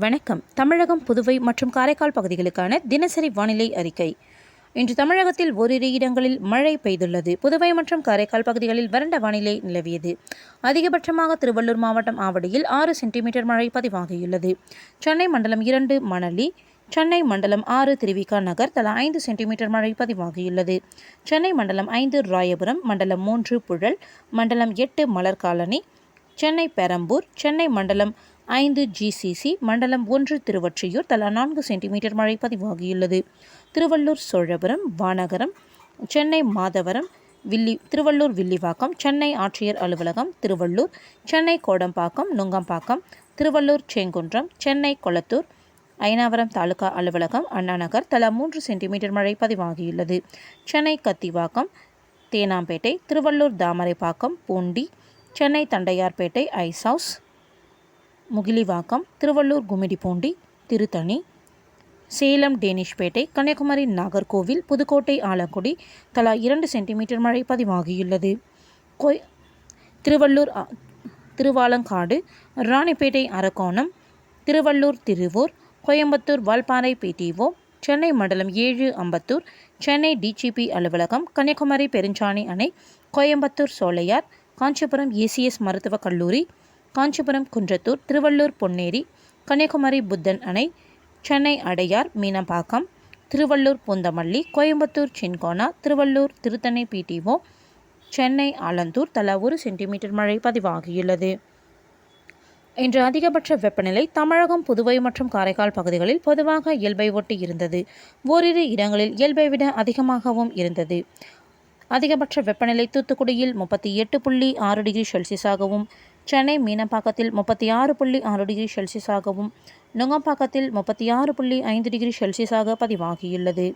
வணக்கம். தமிழகம், புதுவை மற்றும் காரைக்கால் பகுதிகளுக்கான தினசரி வானிலை அறிக்கை. இன்று தமிழகத்தில் ஓரிரு இடங்களில் மழை பெய்துள்ளது. புதுவை மற்றும் காரைக்கால் பகுதிகளில் வறண்ட வானிலை நிலவியது. அதிகபட்சமாக திருவள்ளூர் மாவட்டம் ஆவடியில் 6 சென்டிமீட்டர் மழை பதிவாகியுள்ளது. சென்னை மண்டலம் 2 மணலி, சென்னை மண்டலம் 6 திருவிக நகர் தலா 5 சென்டிமீட்டர் மழை பதிவாகியுள்ளது. சென்னை மண்டலம் 5 ராயபுரம், மண்டலம் 3 புழல், மண்டலம் 8 மலர் காலனி, சென்னை பெரம்பூர், சென்னை மண்டலம் 5 GCC, மண்டலம் 1 திருவொற்றியூர் தலா 4 சென்டிமீட்டர் மழை பதிவாகியுள்ளது. திருவள்ளூர் சோழபுரம், வானகரம், சென்னை மாதவரம், திருவள்ளூர் வில்லிவாக்கம், சென்னை ஆட்சியர் அலுவலகம் திருவள்ளூர், சென்னை கோடம்பாக்கம், நுங்கம்பாக்கம், திருவள்ளூர் செங்குன்றம், சென்னை கொளத்தூர், அயனாவரம் தாலுகா அலுவலகம் அண்ணாநகர் தலா 3 சென்டிமீட்டர் மழை பதிவாகியுள்ளது. சென்னை கத்திவாக்கம், தேனாம்பேட்டை, திருவள்ளூர் தாமரைப்பாக்கம், பூண்டி, சென்னை தண்டையார்பேட்டை ஐஸ் ஹவுஸ், முகிலிவாக்கம், திருவள்ளூர் கும்மிடிப்பூண்டி, திருத்தணி, சேலம் டேனிஷ்பேட்டை, கன்னியாகுமரி நாகர்கோவில், புதுக்கோட்டை ஆலக்குடி தலா 2 சென்டிமீட்டர் மழை பதிவாகியுள்ளது. திருவள்ளூர் திருவாலங்காடு, ராணிப்பேட்டை அரக்கோணம், திருவள்ளூர் திருவூர், கோயம்புத்தூர் வால்பாறை PTO, சென்னை மண்டலம் 7 அம்பத்தூர், சென்னை DGP அலுவலகம், கன்னியாகுமரி பெருஞ்சாணி அணை, கோயம்புத்தூர் சோலையார், காஞ்சிபுரம் ACS மருத்துவக் கல்லூரி, காஞ்சிபுரம் குன்றத்தூர், திருவள்ளூர் பொன்னேரி, கன்னியாகுமரி புத்தன் அணை, சென்னை அடையார் மீனம்பாக்கம், திருவள்ளூர் பூந்தமல்லி, கோயம்புத்தூர் சின்கோனா, திருவள்ளூர் திருத்தணி PTO, சென்னை ஆலந்தூர் தலா 1 சென்டிமீட்டர் மழை பதிவாகியுள்ளது. இன்று அதிகபட்ச வெப்பநிலை தமிழகம், புதுவை மற்றும் காரைக்கால் பகுதிகளில் பொதுவாக இயல்பை ஒட்டி இருந்தது. ஓரிரு இடங்களில் இயல்பை விட அதிகமாகவும் இருந்தது. அதிகபட்ச வெப்பநிலை தூத்துக்குடியில் 38.6 டிகிரி செல்சியஸாகவும், சென்னை மீனம்பாக்கத்தில் 36.6 டிகிரி செல்சியஸாகவும், நுங்கம்பாக்கத்தில் 36.5 டிகிரி செல்சியஸாக பதிவாகியுள்ளது.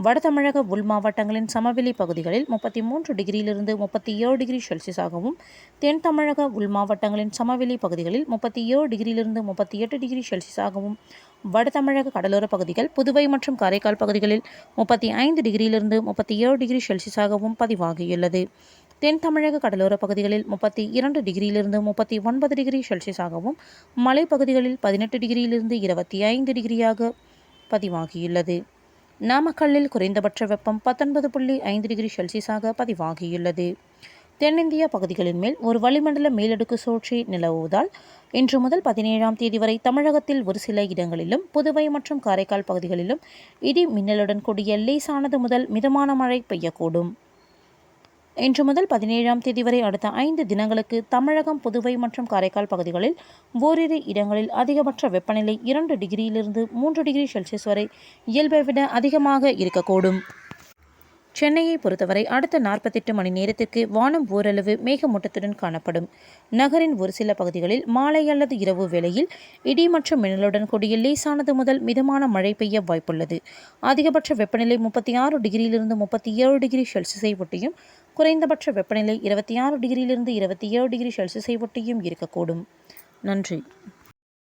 வட தமிழக உள் மாவட்டங்களின் சமவெளி பகுதிகளில் 33 டிகிரியிலிருந்து 37 டிகிரி செல்சியஸாகவும், தென் தமிழக உள் மாவட்டங்களின் சமவெளி பகுதிகளில் 37 டிகிரியிலிருந்து 38 டிகிரி செல்சியஸாகவும், வட தமிழக கடலோர பகுதிகள், புதுவை மற்றும் காரைக்கால் பகுதிகளில் 35 டிகிரியிலிருந்து 37 டிகிரி செல்சியஸாகவும் பதிவாகியுள்ளது. தென் தமிழக கடலோர பகுதிகளில் 32 டிகிரியிலிருந்து 39 டிகிரி செல்சியஸாகவும், மலைப்பகுதிகளில் 18 டிகிரியிலிருந்து 25 டிகிரியாக பதிவாகியுள்ளது. நாமக்கல்லில் குறைந்தபட்ச வெப்பம் 19.5 டிகிரி செல்சியஸாக பதிவாகியுள்ளது. தென்னிந்திய பகுதிகளின் மேல் ஒரு வளிமண்டல மேலடுக்கு சுழற்சி நிலவுவதால் இன்று முதல் 17ஆம் தேதி வரை தமிழகத்தில் ஒரு சில இடங்களிலும், புதுவை மற்றும் காரைக்கால் பகுதிகளிலும் இடி மின்னலுடன் கூடிய லேசானது முதல் மிதமான மழை பெய்யக்கூடும். இன்று முதல் 17ஆம் தேதி வரை அடுத்த 5 தினங்களுக்கு தமிழகம், புதுவை மற்றும் காரைக்கால் பகுதிகளில் ஓரிரு இடங்களில் அதிகபட்ச வெப்பநிலை 2 டிகிரியிலிருந்து 3 டிகிரி செல்சியஸ் வரை இயல்பை விட அதிகமாக இருக்கக்கூடும். சென்னையை பொறுத்தவரை அடுத்த 48 மணி நேரத்திற்கு வானம் ஓரளவு மேகமூட்டத்துடன் காணப்படும். நகரின் ஒரு சில பகுதிகளில் மாலை அல்லது இரவு வேளையில் இடி மற்றும் மின்னலுடன் கூடிய லேசானது முதல் மிதமான மழை பெய்ய வாய்ப்புள்ளது. அதிகபட்ச வெப்பநிலை 36 டிகிரியிலிருந்து 37 டிகிரி செல்சியஸை ஒட்டியும், குறைந்தபட்ச வெப்பநிலை 26 டிகிரியிலிருந்து 27 டிகிரி செல்சியஸை ஒட்டியும் இருக்கக்கூடும். நன்றி.